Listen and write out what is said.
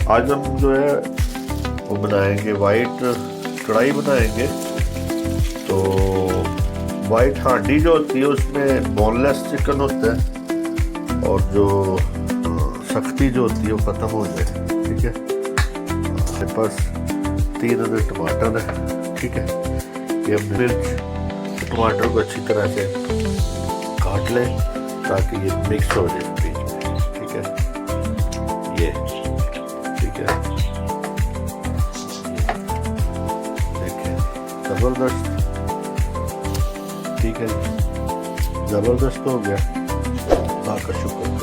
आज हम जो है वो बनाएंगे वाइट कढ़ाई बनाएंगे। तो वाइट हांडी जो होती है उसमें बोनलेस चिकन होता है और जो सख्ती जो होती है वो ख़त्म हो जाए। ठीक है, मेरे पास 3 अदर टमाटर है। ठीक है, ये मिर्च टमाटर को अच्छी तरह से काट लें ताकि ये मिक्स हो जाए बीच में। ठीक है, ये ठीक है, देखिए ज़बरदस्त। ठीक है, ज़बरदस्त हो गया। अल्लाह का शुक्र।